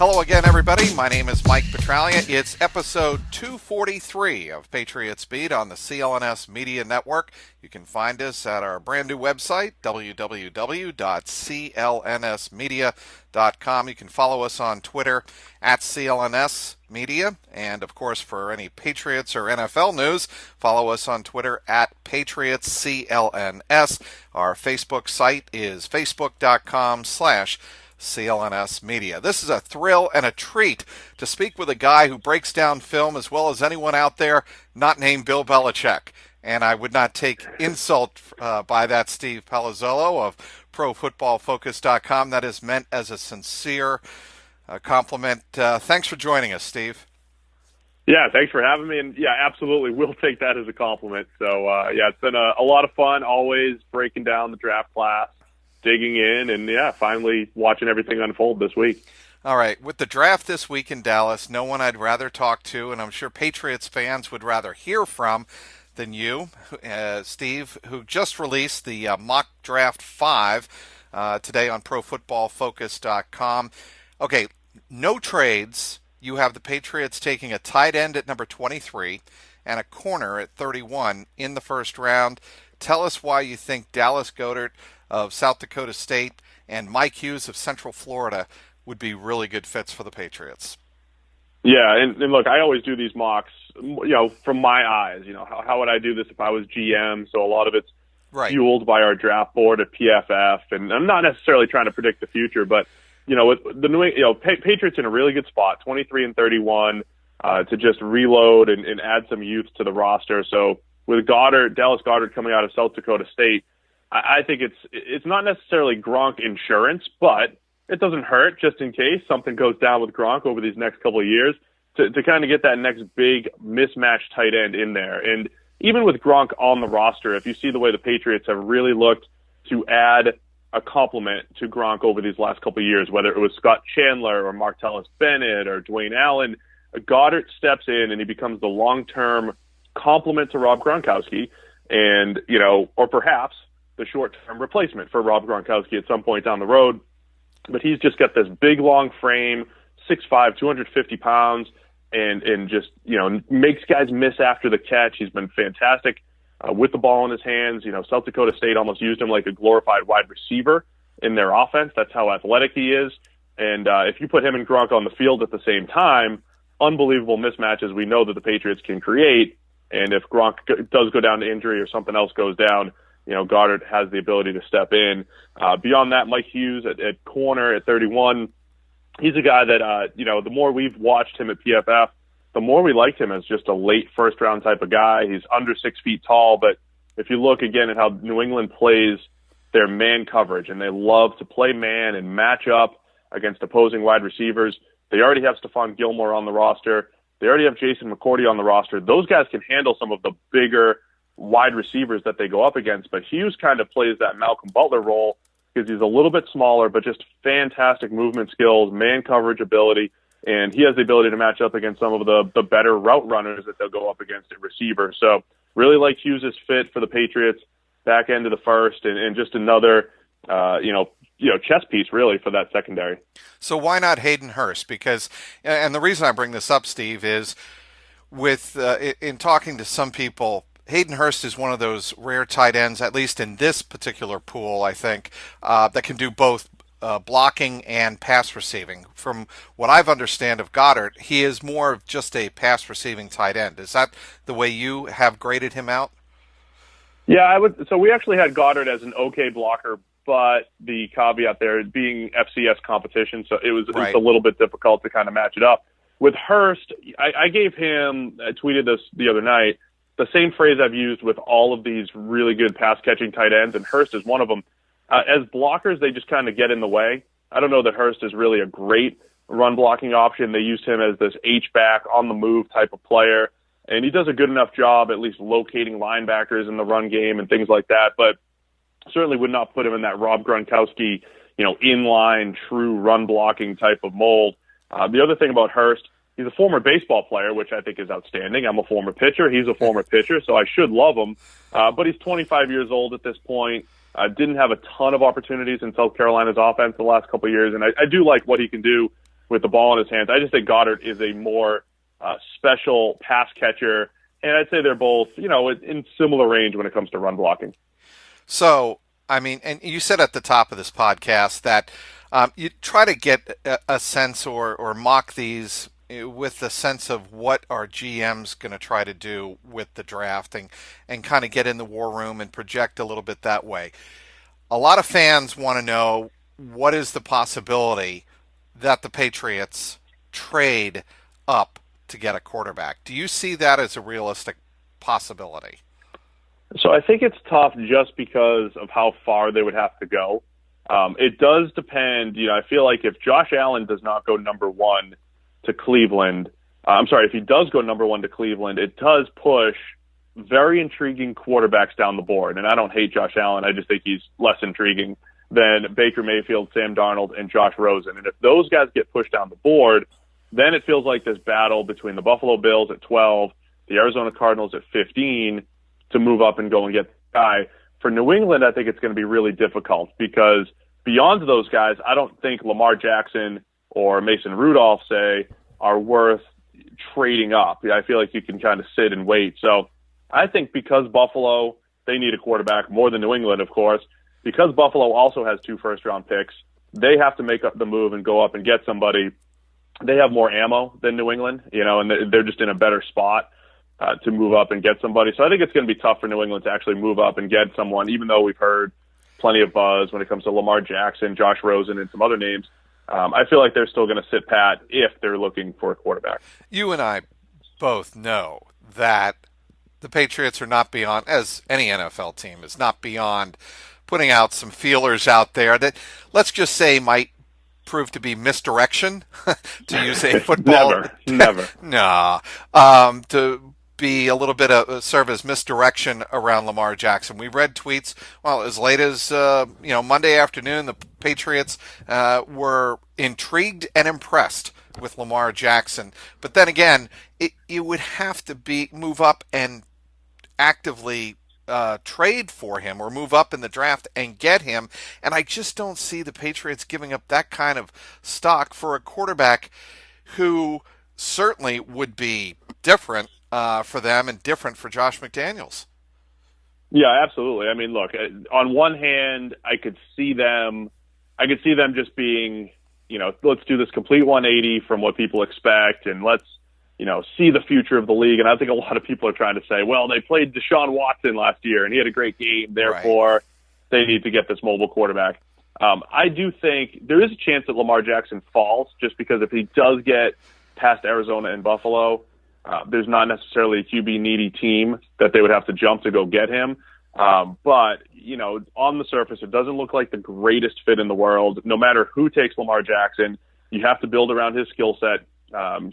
Hello again, everybody. My name is Mike Petralia. It's episode 243 of Patriots Beat on the CLNS Media Network. You can find us at our brand new website, www.clnsmedia.com. You can follow us on Twitter at CLNS Media. And, of course, for any Patriots or NFL news, follow us on Twitter at PatriotsCLNS. Our Facebook site is facebook.com/CLNS Media. This is a thrill and a treat to speak with a guy who breaks down film as well as anyone out there not named Bill Belichick. And I would not take insult by that, Steve Palazzolo of ProFootballFocus.com. That is meant as a sincere compliment. Thanks for joining us, Steve. Yeah, thanks for having me. And yeah, absolutely, we'll take that as a compliment. So yeah, it's been a lot of fun, always breaking down the draft class, digging in, and yeah, finally watching everything unfold this week. All right, with the draft this week in Dallas, no one I'd rather talk to, and I'm sure Patriots fans would rather hear from than you, Steve, who just released the mock draft 5 today on ProFootballFocus.com. Okay, no trades. You have the Patriots taking a tight end at number 23 and a corner at 31 in the first round. Tell us why you think Dallas Goedert of South Dakota State and Mike Hughes of Central Florida would be really good fits for the Patriots. Yeah, and look, I always do these mocks, from my eyes. How would I do this if I was GM? So a lot of it's fueled by our draft board at PFF, and I'm not necessarily trying to predict the future, but with the Patriots in a really good spot, 23 and 31, to just reload and add some youth to the roster. So with Dallas Goedert coming out of South Dakota State, I think it's not necessarily Gronk insurance, but it doesn't hurt just in case something goes down with Gronk over these next couple of years to kind of get that next big mismatched tight end in there. And even with Gronk on the roster, if you see the way the Patriots have really looked to add a complement to Gronk over these last couple of years, whether it was Scott Chandler or Martellus Bennett or Dwayne Allen, Goddard steps in and he becomes the long-term complement to Rob Gronkowski and, or perhaps the short-term replacement for Rob Gronkowski at some point down the road. But he's just got this big, long frame, 6'5", 250 pounds, and just, makes guys miss after the catch. He's been fantastic with the ball in his hands. South Dakota State almost used him like a glorified wide receiver in their offense. That's how athletic he is. And if you put him and Gronk on the field at the same time, unbelievable mismatches we know that the Patriots can create. And if Gronk does go down to injury or something else goes down, Goddard has the ability to step in. Beyond that, Mike Hughes at corner at 31, he's a guy that, the more we've watched him at PFF, the more we liked him as just a late first-round type of guy. He's under 6 feet tall, but if you look again at how New England plays their man coverage, and they love to play man and match up against opposing wide receivers, they already have Stephon Gilmore on the roster. They already have Jason McCourty on the roster. Those guys can handle some of the bigger wide receivers that they go up against, but Hughes kind of plays that Malcolm Butler role because he's a little bit smaller, but just fantastic movement skills, man coverage ability, and he has the ability to match up against some of the better route runners that they'll go up against at receiver. So really like Hughes' fit for the Patriots back end of the first, and just another, chess piece really for that secondary. So why not Hayden Hurst? Because, and the reason I bring this up, Steve, is with in talking to some people, Hayden Hurst is one of those rare tight ends, at least in this particular pool, I think, that can do both blocking and pass receiving. From what I've understand of Goddard, he is more of just a pass receiving tight end. Is that the way you have graded him out? Yeah, I would. So we actually had Goddard as an okay blocker, but the caveat there being FCS competition, so it was a little bit difficult to kind of match it up. With Hurst, I gave him, I tweeted this the other night, the same phrase I've used with all of these really good pass-catching tight ends, and Hurst is one of them. As blockers, they just kind of get in the way. I don't know that Hurst is really a great run-blocking option. They used him as this H-back, on-the-move type of player, and he does a good enough job at least locating linebackers in the run game and things like that, but certainly would not put him in that Rob Gronkowski, inline, true run-blocking type of mold. The other thing about Hurst, he's a former baseball player, which I think is outstanding. I'm a former pitcher. He's a former pitcher, so I should love him. But he's 25 years old at this point. Didn't have a ton of opportunities in South Carolina's offense the last couple of years, and I do like what he can do with the ball in his hands. I just think Goddard is a more special pass catcher, and I'd say they're both, in similar range when it comes to run blocking. So, I mean, and you said at the top of this podcast that you try to get a sense or mock these with the sense of what our GM's going to try to do with the drafting and kind of get in the war room and project a little bit that way. A lot of fans want to know, what is the possibility that the Patriots trade up to get a quarterback? Do you see that as a realistic possibility? So I think it's tough just because of how far they would have to go. It does depend. I feel like if Josh Allen does not go number one to Cleveland, if he does go number one to Cleveland, it does push very intriguing quarterbacks down the board. And I don't hate Josh Allen. I just think he's less intriguing than Baker Mayfield, Sam Darnold, and Josh Rosen. And if those guys get pushed down the board, then it feels like this battle between the Buffalo Bills at 12, the Arizona Cardinals at 15 to move up and go and get the guy. For New England, I think it's going to be really difficult because beyond those guys, I don't think Lamar Jackson or Mason Rudolph, say, are worth trading up. I feel like you can kind of sit and wait. So I think because Buffalo, they need a quarterback more than New England, of course. Because Buffalo also has 2 first-round picks, they have to make up the move and go up and get somebody. They have more ammo than New England, and they're just in a better spot to move up and get somebody. So I think it's going to be tough for New England to actually move up and get someone, even though we've heard plenty of buzz when it comes to Lamar Jackson, Josh Rosen, and some other names. I feel like they're still going to sit pat if they're looking for a quarterback. You and I both know that the Patriots are not beyond, as any NFL team is not beyond, putting out some feelers out there that, let's just say, might prove to be misdirection, to use a football. Never. Nah. To be a little bit of serve as misdirection around Lamar Jackson. We read tweets, as late as Monday afternoon, the Patriots were intrigued and impressed with Lamar Jackson. But then again, you would have to move up and actively trade for him or move up in the draft and get him. And I just don't see the Patriots giving up that kind of stock for a quarterback who certainly would be different for them and different for Josh McDaniels. Yeah, absolutely. I mean, look, on one hand, I could see them just being, let's do this complete 180 from what people expect, and let's, see the future of the league. And I think a lot of people are trying to say, well, they played Deshaun Watson last year and he had a great game, therefore they need to get this mobile quarterback. I do think there is a chance that Lamar Jackson falls, just because if he does get past Arizona and Buffalo, there's not necessarily a QB needy team that they would have to jump to go get him. But, on the surface, it doesn't look like the greatest fit in the world. No matter who takes Lamar Jackson, you have to build around his skill set.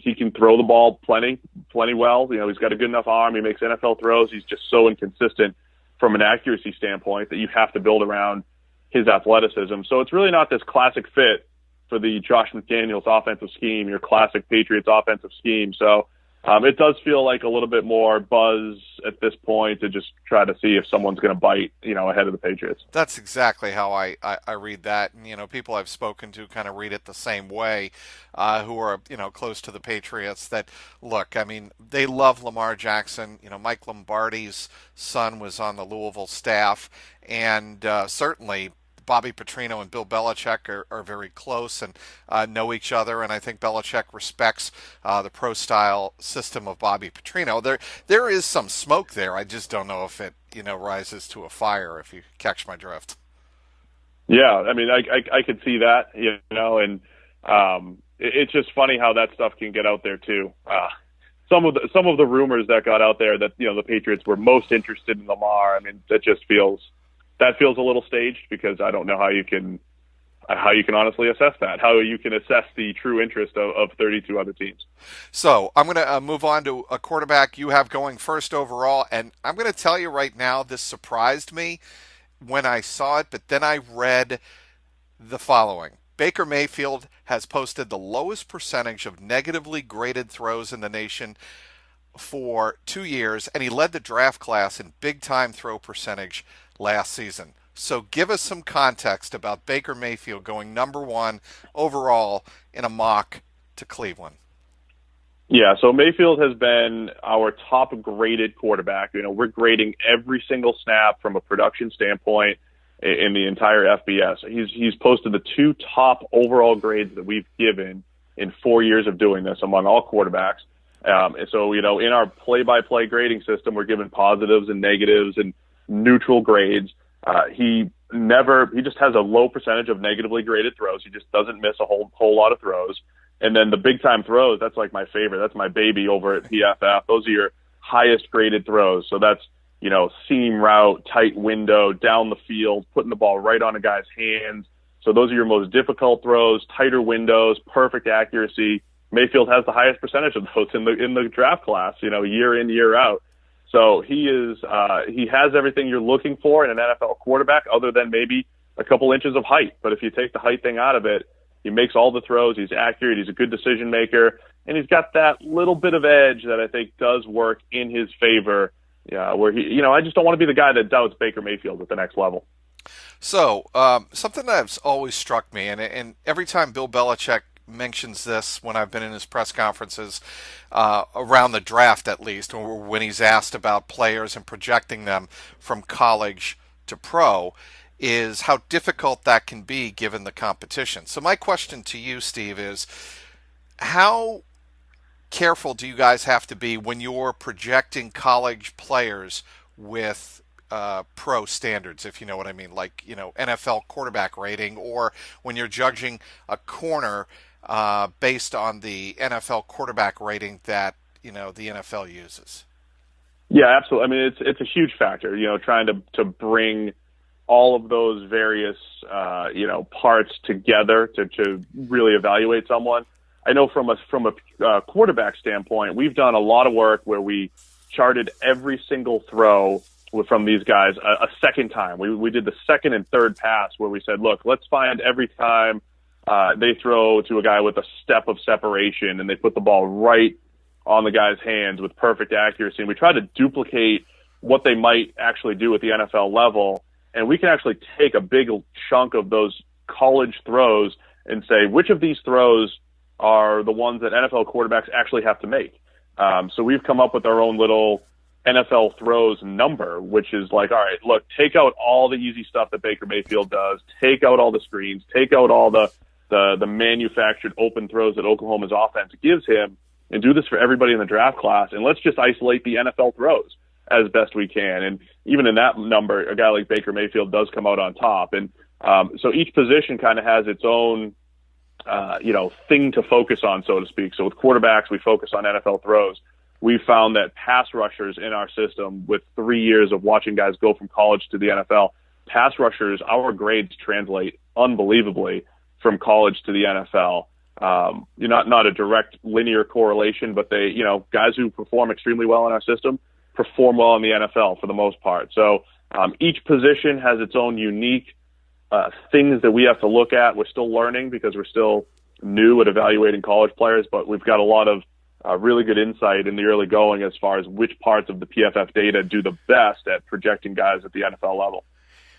He can throw the ball plenty well. He's got a good enough arm. He makes NFL throws. He's just so inconsistent from an accuracy standpoint that you have to build around his athleticism. So it's really not this classic fit for the Josh McDaniels offensive scheme, your classic Patriots offensive scheme. So it does feel like a little bit more buzz at this point to just try to see if someone's going to bite, ahead of the Patriots. That's exactly how I read that. And, people I've spoken to kind of read it the same way, who are, close to the Patriots, that, look, I mean, they love Lamar Jackson. Mike Lombardi's son was on the Louisville staff, and certainly Bobby Petrino and Bill Belichick are very close and know each other, and I think Belichick respects the pro-style system of Bobby Petrino. There is some smoke there. I just don't know if it rises to a fire, if you catch my drift. Yeah, I mean, I could see that, and it's just funny how that stuff can get out there too. Some of the rumors that got out there that the Patriots were most interested in Lamar. I mean, that feels a little staged, because I don't know how you can honestly assess that, how you can assess the true interest of 32 other teams. So I'm going to move on to a quarterback you have going first overall, and I'm going to tell you right now, this surprised me when I saw it, but then I read the following. Baker Mayfield has posted the lowest percentage of negatively graded throws in the nation for 2 years, and he led the draft class in big-time throw percentage last season. So give us some context about Baker Mayfield going number one overall in a mock to Cleveland? Yeah, so Mayfield has been our top-graded quarterback. We're grading every single snap from a production standpoint in the entire FBS. He's posted the 2 top overall grades that we've given in 4 years of doing this among all quarterbacks. And so, in our play-by-play grading system, we're given positives and negatives and neutral grades. He just has a low percentage of negatively graded throws. He just doesn't miss a whole lot of throws. And then the big-time throws, that's like my favorite. That's my baby over at PFF. Those are your highest-graded throws. So that's, seam route, tight window, down the field, putting the ball right on a guy's hands. So those are your most difficult throws, tighter windows, perfect accuracy. Mayfield has the highest percentage of those in the draft class, year in, year out. So he has everything you're looking for in an NFL quarterback other than maybe a couple inches of height. But if you take the height thing out of it, he makes all the throws. He's accurate. He's a good decision maker. And he's got that little bit of edge that I think does work in his favor. Yeah, where I just don't want to be the guy that doubts Baker Mayfield at the next level. So something that's always struck me, and every time Bill Belichick mentions this when I've been in his press conferences around the draft, at least, or when he's asked about players and projecting them from college to pro, is how difficult that can be given the competition. So my question to you, Steve, is how careful do you guys have to be when you're projecting college players with pro standards, if you know what I mean, like, NFL quarterback rating, or when you're judging a corner based on the NFL quarterback rating that, the NFL uses? Yeah, absolutely. I mean, it's a huge factor, trying to bring all of those various, parts together to really evaluate someone. I know from a quarterback standpoint, we've done a lot of work where we charted every single throw from these guys a second time. We did the second and third pass where we said, look, let's find every time they throw to a guy with a step of separation and they put the ball right on the guy's hands with perfect accuracy. And we try to duplicate what they might actually do at the NFL level. And we can actually take a big chunk of those college throws and say, which of these throws are the ones that NFL quarterbacks actually have to make? So we've come up with our own little NFL throws number, which is like, all right, look, take out all the easy stuff that Baker Mayfield does, take out all the screens, take out all the manufactured open throws that Oklahoma's offense gives him, and do this for everybody in the draft class, and let's just isolate the NFL throws as best we can. And even in that number, a guy like Baker Mayfield does come out on top. And so each position kind of has its own, thing to focus on, so to speak. So with quarterbacks, we focus on NFL throws. We found that pass rushers in our system, with 3 years of watching guys go from college to the NFL, pass rushers, our grades translate unbelievably from college to the NFL. Not a direct linear correlation, but they, guys who perform extremely well in our system perform well in the NFL for the most part. So each position has its own unique things that we have to look at. We're still learning because we're still new at evaluating college players, but we've got a lot of really good insight in the early going as far as which parts of the PFF data do the best at projecting guys at the NFL level.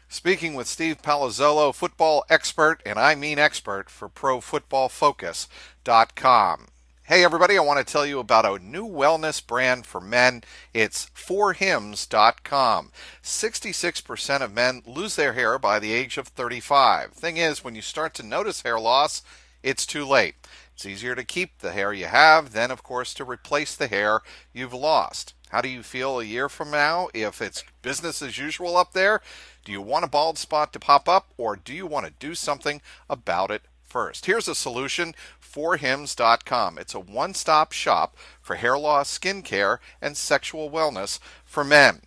Speaking with Steve Palazzolo, football expert, and I mean expert, for ProFootballFocus.com. Hey everybody, I want to tell you about a new wellness brand for men. It's forhims.com. 66% of men lose their hair by the age of 35. Thing is, when you start to notice hair loss, it's too late. It's easier to keep the hair you have than, of course, to replace the hair you've lost. How do you feel a year from now if it's business as usual up there? Do you want a bald spot to pop up, or do you want to do something about it first? Here's a solution: forhims.com. It's a one-stop shop for hair loss, skin care, and sexual wellness for men.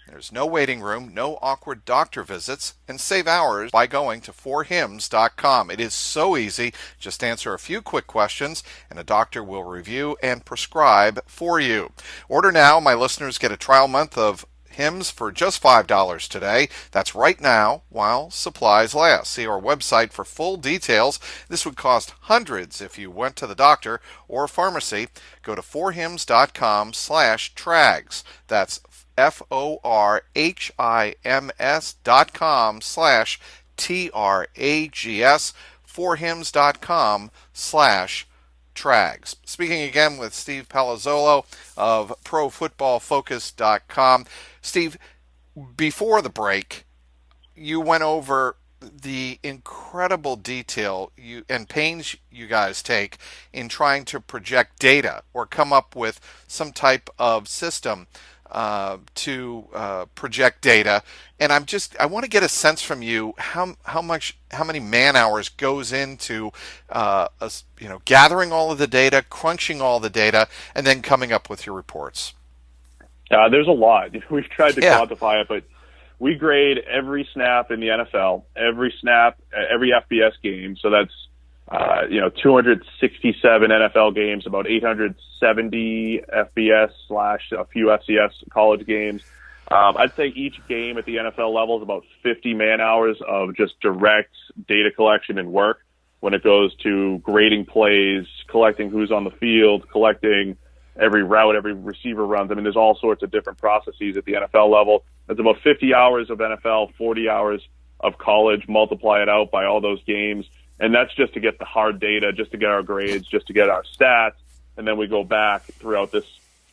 There's no waiting room, no awkward doctor visits, and save hours by going to forhims.com. It is so easy. Just answer a few quick questions, and a doctor will review and prescribe for you. Order now. My listeners get a trial month of Hims for just $5 today. That's right now while supplies last. See our website for full details. This would cost hundreds if you went to the doctor or pharmacy. Go to forhims.com/trags. That's forhims.com/trags. forhims.com/trags. Trags. Speaking again with Steve Palazzolo of ProFootballFocus.com. Steve, before the break, you went over the incredible detail and pains you guys take in trying to project data or come up with some type of system to project data. And I want to get a sense from you how many man hours goes into gathering all of the data, crunching all the data, and then coming up with your reports. There's a lot. We've tried to quantify it, but we grade every snap in the NFL, every snap, every FBS game. So that's 267 NFL games, about 870 FBS / a few FCS college games. I'd say each game at the NFL level is about 50 man hours of just direct data collection and work when it goes to grading plays, collecting who's on the field, collecting every route, every receiver runs. I mean, there's all sorts of different processes at the NFL level. It's about 50 hours of NFL, 40 hours of college, multiply it out by all those games. And that's just to get the hard data, just to get our grades, just to get our stats. And then we go back throughout this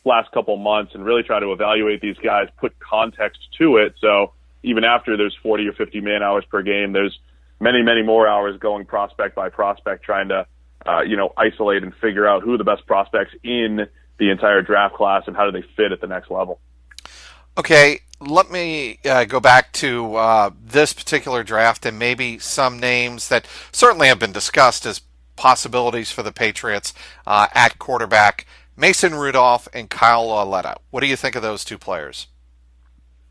last couple months and really try to evaluate these guys, put context to it. So even after there's 40 or 50 man hours per game, there's many, many more hours going prospect by prospect, trying to, isolate and figure out who are the best prospects in the entire draft class and how do they fit at the next level. Okay, let me go back to this particular draft and maybe some names that certainly have been discussed as possibilities for the Patriots at quarterback. Mason Rudolph and Kyle Lauletta. What do you think of those two players?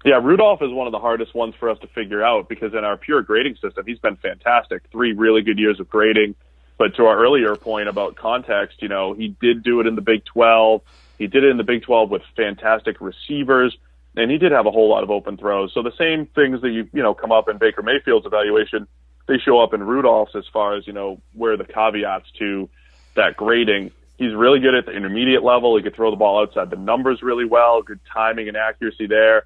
Yeah, Rudolph is one of the hardest ones for us to figure out because in our pure grading system, he's been fantastic. 3 really good years of grading. But to our earlier point about context, he did do it in the Big 12. He did it in the Big 12 with fantastic receivers, and he did have a whole lot of open throws. So the same things that you come up in Baker Mayfield's evaluation, they show up in Rudolph's as far as, where the caveats to that grading. He's really good at the intermediate level. He could throw the ball outside the numbers really well, good timing and accuracy there.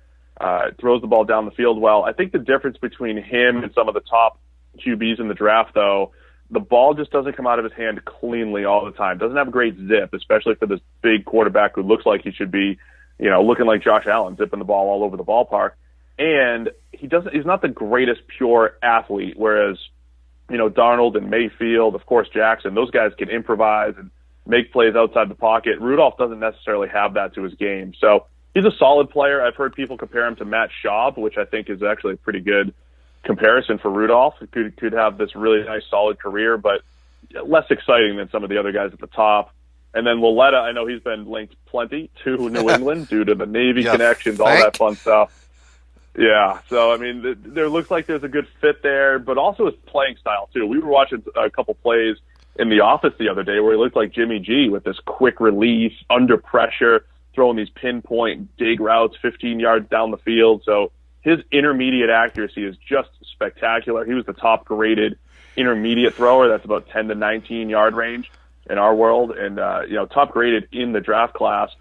Throws the ball down the field well. I think the difference between him and some of the top QBs in the draft, though, the ball just doesn't come out of his hand cleanly all the time. Doesn't have a great zip, especially for this big quarterback who looks like he should be, looking like Josh Allen, zipping the ball all over the ballpark. And he's not the greatest pure athlete, whereas, Darnold and Mayfield, of course, Jackson, those guys can improvise and make plays outside the pocket. Rudolph doesn't necessarily have that to his game. So he's a solid player. I've heard people compare him to Matt Schaub, which I think is actually a pretty good comparison for Rudolph. Could have this really nice, solid career, but less exciting than some of the other guys at the top. And then Lauletta, I know he's been linked plenty to New England due to the Navy connections, all that fun stuff. Yeah, so, I mean, there looks like there's a good fit there, but also his playing style, too. We were watching a couple plays in the office the other day where he looked like Jimmy G with this quick release, under pressure, throwing these pinpoint dig routes 15 yards down the field. So his intermediate accuracy is just spectacular. He was the top-graded intermediate thrower. That's about 10 to 19-yard range in our world, and top-graded in the draft class.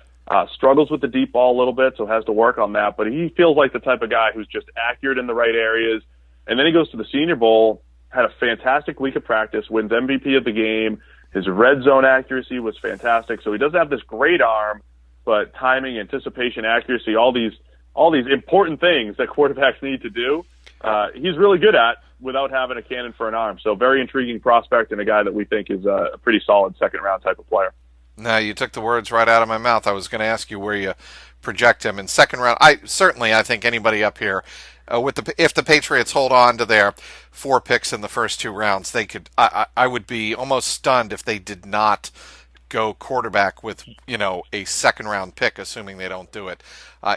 Struggles with the deep ball a little bit, so has to work on that. But he feels like the type of guy who's just accurate in the right areas. And then he goes to the Senior Bowl, had a fantastic week of practice, wins MVP of the game. His red zone accuracy was fantastic. So he doesn't have this great arm, but timing, anticipation, accuracy, all these important things that quarterbacks need to do, he's really good at without having a cannon for an arm. So very intriguing prospect and a guy that we think is a pretty solid second-round type of player. No, you took the words right out of my mouth. I was going to ask you where you project him in second round. I think anybody up here, if the Patriots hold on to their 4 picks in the first 2 rounds, they could. I would be almost stunned if they did not go quarterback with a second round pick, assuming they don't do it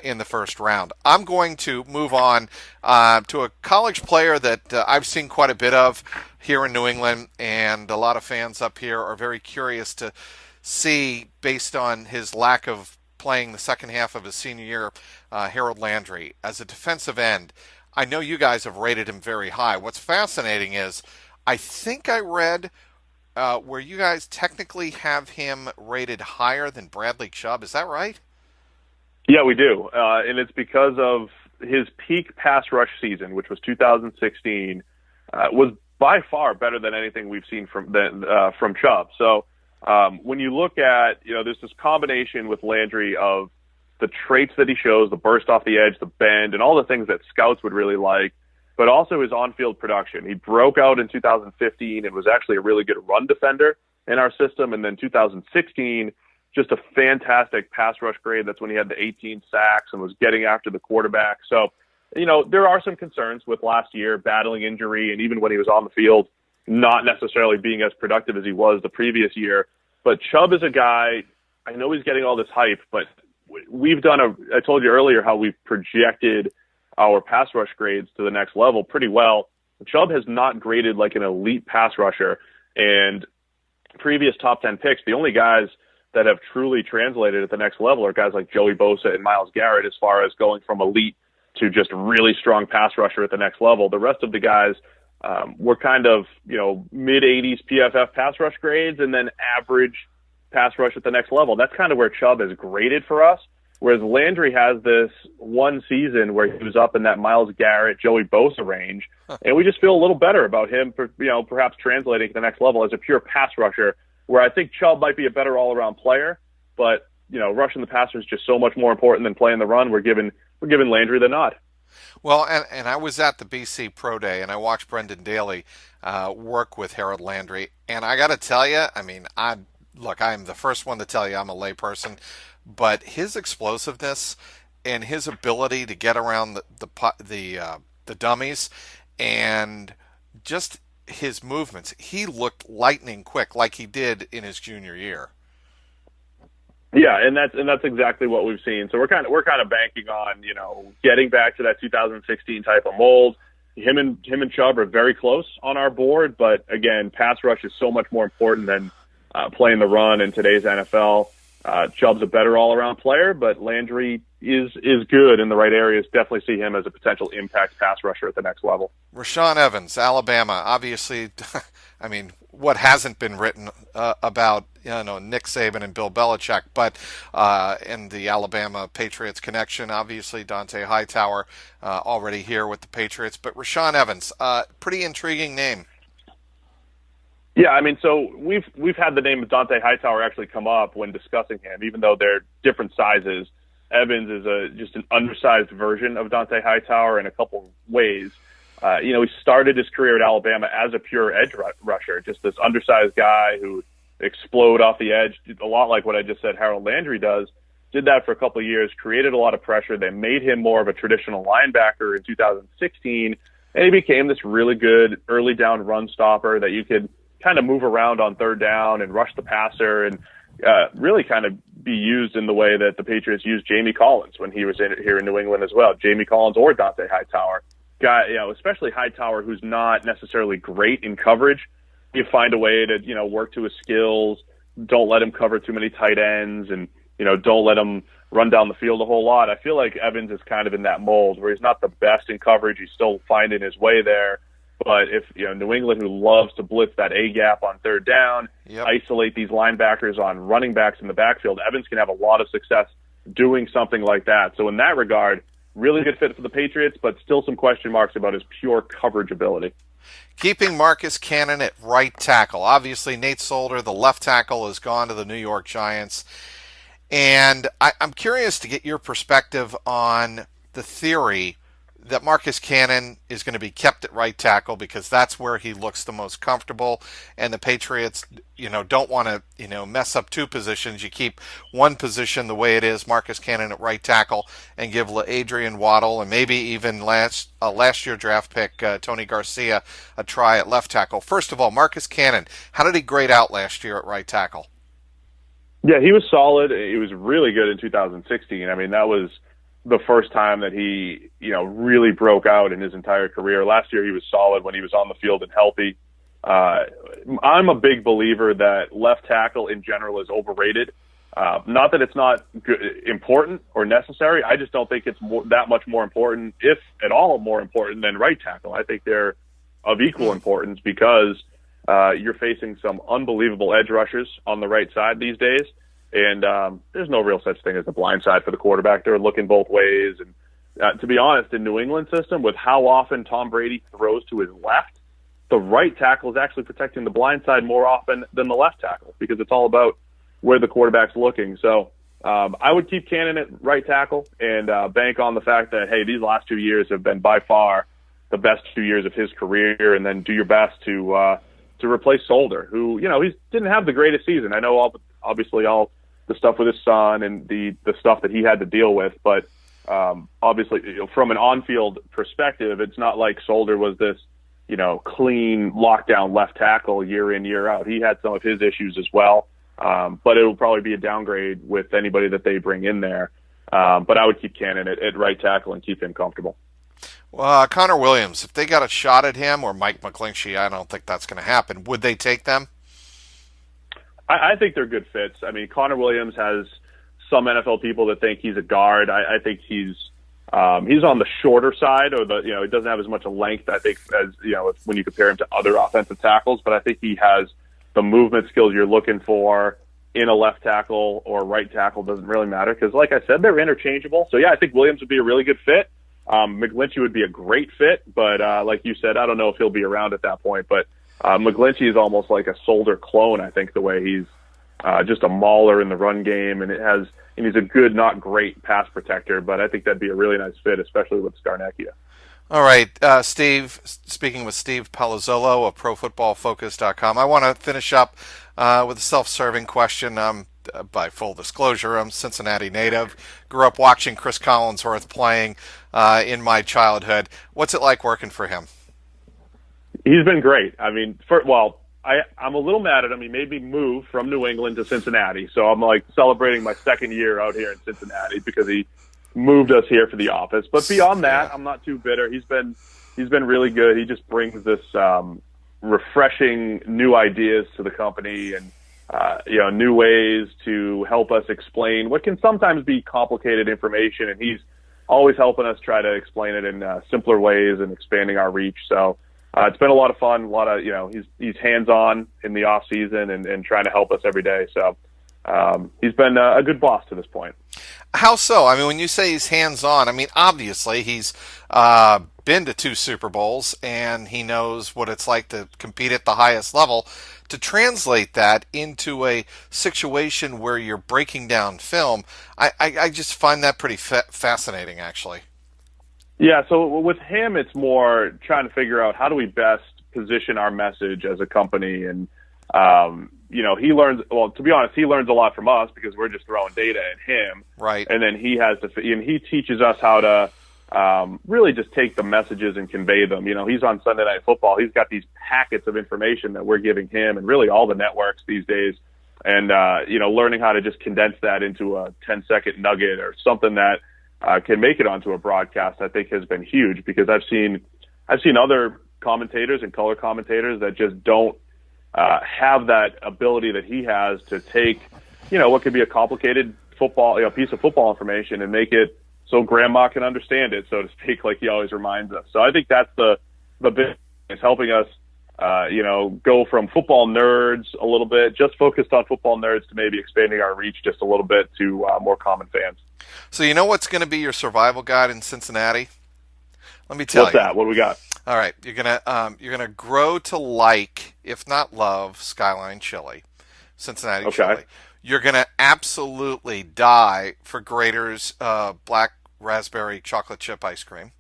in the first round. I'm going to move on to a college player that I've seen quite a bit of here in New England, and a lot of fans up here are very curious to see, based on his lack of playing the second half of his senior year, Harold Landry. As a defensive end, I know you guys have rated him very high. What's fascinating is, I think I read where you guys technically have him rated higher than Bradley Chubb. Is that right? Yeah, we do. And it's because of his peak pass rush season, which was 2016, was by far better than anything we've seen from Chubb. So When you look at, there's this combination with Landry of the traits that he shows, the burst off the edge, the bend, and all the things that scouts would really like, but also his on-field production. He broke out in 2015 and was actually a really good run defender in our system. And then 2016, just a fantastic pass rush grade. That's when he had the 18 sacks and was getting after the quarterback. So, there are some concerns with last year, battling injury, and even when he was on the field, not necessarily being as productive as he was the previous year. But Chubb is a guy, I know he's getting all this hype, but we've I told you earlier how we've projected our pass rush grades to the next level pretty well. Chubb has not graded like an elite pass rusher, and previous top 10 picks, the only guys that have truly translated at the next level are guys like Joey Bosa and Myles Garrett as far as going from elite to just really strong pass rusher at the next level. The rest of the guys were kind of, mid-80s PFF pass rush grades and then average pass rush at the next level. That's kind of where Chubb is graded for us, whereas Landry has this one season where he was up in that Myles Garrett, Joey Bosa range, and we just feel a little better about him, perhaps translating to the next level as a pure pass rusher, where I think Chubb might be a better all-around player, but, rushing the passer is just so much more important than playing the run. We're giving Landry the nod. Well, and I was at the BC Pro Day, and I watched Brendan Daly work with Harold Landry, and I got to tell you, I'm the first one to tell you I'm a layperson, but his explosiveness and his ability to get around the dummies and just his movements, he looked lightning quick like he did in his junior year. Yeah, and that's exactly what we've seen. So we're kind of banking on, getting back to that 2016 type of mold. Him and Chubb are very close on our board, but again, pass rush is so much more important than playing the run in today's NFL. Chubb's a better all-around player, but Landry is good in the right areas. Definitely see him as a potential impact pass rusher at the next level. Rashaan Evans, Alabama, obviously, what hasn't been written about Nick Saban and Bill Belichick, but in the Alabama Patriots connection, obviously Dante Hightower already here with the Patriots, but Rashaan Evans, pretty intriguing name. Yeah, so we've had the name of Dante Hightower actually come up when discussing him, even though they're different sizes. Evans is just an undersized version of Dante Hightower in a couple ways. He started his career at Alabama as a pure edge rusher, just this undersized guy who explode off the edge, a lot like what I just said Harold Landry does. Did that for a couple of years, created a lot of pressure. They made him more of a traditional linebacker in 2016, and he became this really good early down run stopper that you could kind of move around on third down and rush the passer and really kind of be used in the way that the Patriots used Jamie Collins when he was here in New England as well. Jamie Collins or Dante Hightower. Guy, especially Hightower, who's not necessarily great in coverage. You find a way to, work to his skills. Don't let him cover too many tight ends and, don't let him run down the field a whole lot. I feel like Evans is kind of in that mold where he's not the best in coverage. He's still finding his way there. But if, New England, who loves to blitz that A-gap on third down, isolate these linebackers on running backs in the backfield, Evans can have a lot of success doing something like that. So in that regard, really good fit for the Patriots, but still some question marks about his pure coverage ability. Keeping Marcus Cannon at right tackle. Obviously, Nate Solder, the left tackle, has gone to the New York Giants. And I'm curious to get your perspective on the theory that Marcus Cannon is going to be kept at right tackle because that's where he looks the most comfortable, and the Patriots, don't want to, mess up two positions. You keep one position the way it is, Marcus Cannon at right tackle, and give Adrian Waddle and maybe even last year draft pick Tony Garcia a try at left tackle. First of all, Marcus Cannon, how did he grade out last year at right tackle? Yeah, he was solid. He was really good in 2016. That was the first time that he, really broke out in his entire career. Last year he was solid when he was on the field and healthy. I'm a big believer that left tackle in general is overrated. Not that it's not important or necessary. I just don't think it's that much more important, if at all more important, than right tackle. I think they're of equal importance because you're facing some unbelievable edge rushers on the right side these days. And there's no real such thing as a blind side for the quarterback. They're looking both ways. And to be honest, in New England system, with how often Tom Brady throws to his left, the right tackle is actually protecting the blind side more often than the left tackle because it's all about where the quarterback's looking. So I would keep Cannon at right tackle and bank on the fact that, hey, these last 2 years have been by far the best 2 years of his career, and then do your best to replace Solder, who, he didn't have the greatest season. I know obviously all the stuff with his son and the stuff that he had to deal with, but obviously from an on-field perspective, it's not like Solder was this, clean lockdown left tackle year in, year out. He had some of his issues as well. But it will probably be a downgrade with anybody that they bring in there. But I would keep Cannon at right tackle and keep him comfortable. Well, Connor Williams, if they got a shot at him, or Mike McGlinchey, I don't think that's going to happen. Would they take them? I think they're good fits. I mean, Connor Williams has some NFL people that think he's a guard. I think he's on the shorter side, or he doesn't have as much length, I think, as, when you compare him to other offensive tackles. But I think he has the movement skills you're looking for in a left tackle or right tackle. Doesn't really matter because, like I said, they're interchangeable. So, yeah, I think Williams would be a really good fit. McGlinchey would be a great fit, but like you said, I don't know if he'll be around at that point. But McGlinchey is almost like a Solder clone, I think, the way he's just a mauler in the run game, and he's a good, not great pass protector. But I think that'd be a really nice fit, especially with Scarnecchia. All right, Steve, speaking with Steve Palazzolo of ProFootballFocus.com, I want to finish up with a self-serving question. By full disclosure, I'm Cincinnati native. Grew up watching Chris Collinsworth playing in my childhood. What's it like working for him? He's been great. I mean, I'm a little mad at him. He made me move from New England to Cincinnati, so I'm like celebrating my second year out here in Cincinnati because he moved us here for the office. But beyond that, I'm not too bitter. He's been really good. He just brings this refreshing new ideas to the company and new ways to help us explain what can sometimes be complicated information. And he's always helping us try to explain it in simpler ways and expanding our reach. So it's been a lot of fun. A lot of he's hands-on in the off season and trying to help us every day. So he's been a good boss to this point. How so? I mean, when you say he's hands-on, I mean, obviously he's been to 2 Super Bowls and he knows what it's like to compete at the highest level. To translate that into a situation where you're breaking down film, I just find that pretty fascinating, actually. Yeah, so with him, it's more trying to figure out how do we best position our message as a company. And, he learns, well, to be honest, he learns a lot from us because we're just throwing data at him. Right. And then he teaches us how to really just take the messages and convey them. He's on Sunday Night Football. He's got these packets of information that we're giving him and really all the networks these days. And, learning how to just condense that into a 10-second nugget or something that can make it onto a broadcast, I think has been huge because I've seen other commentators and color commentators that just don't have that ability that he has to take, what could be a complicated football, piece of football information and make it so grandma can understand it, so to speak, like he always reminds us. So I think that's the big is helping us, go from football nerds a little bit, just focused on football nerds, to maybe expanding our reach just a little bit to more common fans. So you know what's going to be your survival guide in Cincinnati? Let me tell you. What's that? What do we got? All right, you're gonna grow to like, if not love, Skyline Chili, Cincinnati Chili. You're gonna absolutely die for Graeter's black raspberry chocolate chip ice cream.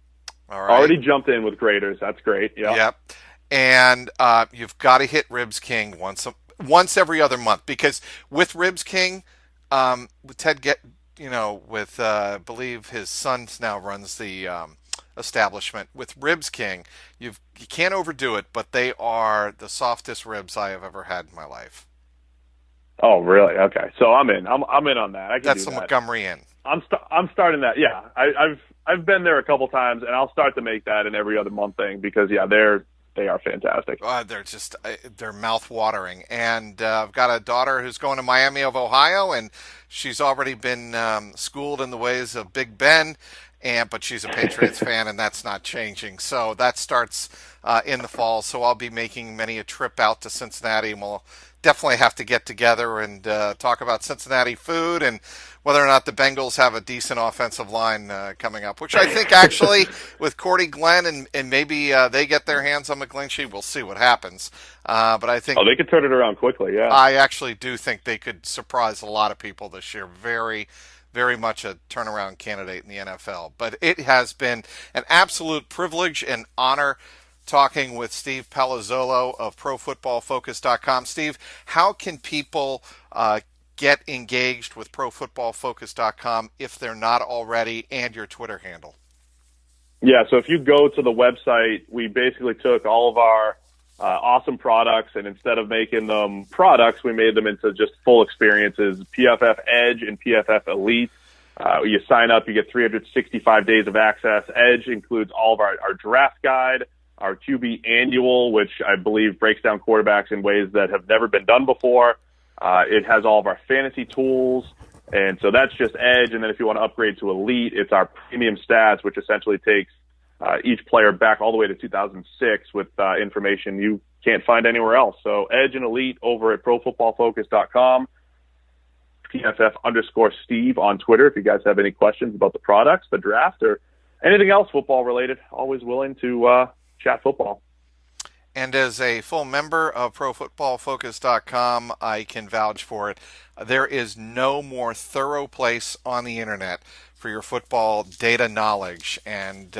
All right. Already jumped in with Graeter's. That's great. Yeah. Yep. And you've got to hit Ribs King once every other month, because with Ribs King, with Ted I believe his son now runs the establishment. With Ribs King, you can't overdo it, but they are the softest ribs I have ever had in my life. Oh, really? Okay, so I'm in. I'm in on that. I can That's do the that. Montgomery Inn. I'm starting that. Yeah, I've been there a couple times, and I'll start to make that an every other month thing because they are fantastic. They're mouth watering, and I've got a daughter who's going to Miami of Ohio, and she's already been schooled in the ways of Big Ben. but she's a Patriots fan, and that's not changing. So that starts in the fall. So I'll be making many a trip out to Cincinnati, and we'll definitely have to get together and talk about Cincinnati food and whether or not the Bengals have a decent offensive line coming up, which I think actually with Cordy Glenn and maybe they get their hands on McGlinchey, we'll see what happens. But I think they could turn it around quickly, yeah. I actually do think they could surprise a lot of people this year. Very, very much a turnaround candidate in the NFL. But it has been an absolute privilege and honor talking with Steve Palazzolo of ProFootballFocus.com. Steve, how can people get engaged with ProFootballFocus.com if they're not already, and your Twitter handle? Yeah, so if you go to the website, we basically took all of our awesome products, and instead of making them products, we made them into just full experiences, PFF Edge and PFF Elite. You sign up, you get 365 days of access. Edge includes all of our draft guide, our QB annual, which I believe breaks down quarterbacks in ways that have never been done before. It has all of our fantasy tools, and so that's just Edge. And then if you want to upgrade to Elite, it's our premium stats, which essentially takes each player back all the way to 2006 with information you can't find anywhere else. So Edge and Elite over at ProFootballFocus.com. PFF_Steve on Twitter if you guys have any questions about the products, the draft, or anything else football related. Always willing to chat football. And as a full member of ProFootballFocus.com, I can vouch for it. There is no more thorough place on the internet for your football data knowledge, and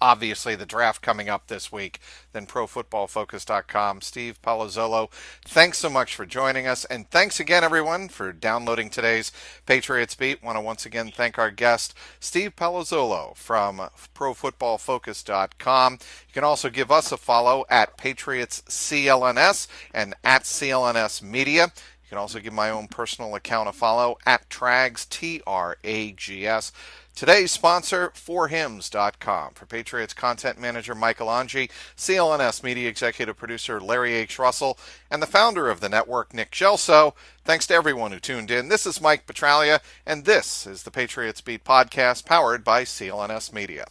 obviously the draft coming up this week than ProFootballFocus.com. Steve Palazzolo, thanks so much for joining us, and thanks again, everyone, for downloading today's Patriots Beat. Want to once again thank our guest, Steve Palazzolo from ProFootballFocus.com. You can also give us a follow at Patriots CLNS and at CLNS Media. You can also give my own personal account a follow at Trags, Trags. Today's sponsor, forhims.com. For Patriots content manager Michael Angie, CLNS media executive producer Larry H. Russell, and the founder of the network, Nick Gelso, thanks to everyone who tuned in. This is Mike Petralia, and this is the Patriots Beat podcast powered by CLNS Media.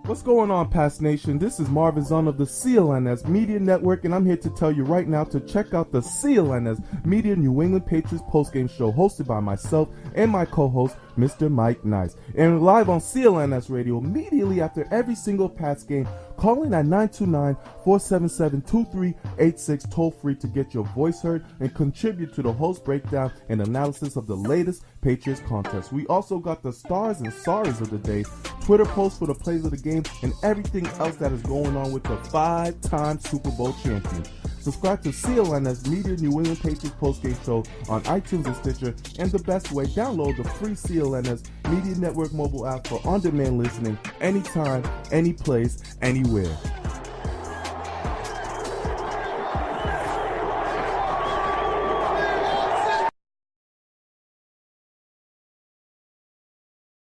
What's going on, Past Nation? This is Marvin Zahn of the CLNS Media Network, and I'm here to tell you right now to check out the CLNS Media New England Patriots postgame show hosted by myself and my co-host, Mr. Mike Nice. And live on CLNS Radio immediately after every single Pats game. Call in at 929-477-2386 toll-free to get your voice heard and contribute to the host breakdown and analysis of the latest Patriots contest. We also got the stars and sorries of the day, Twitter posts for the plays of the game, and everything else that is going on with the 5-time Super Bowl champions. Subscribe to CLNS Media New England Patriots postgame show on iTunes and Stitcher, and the best way, download the free CLNS Media Network mobile app for on-demand listening anytime, any place, anywhere.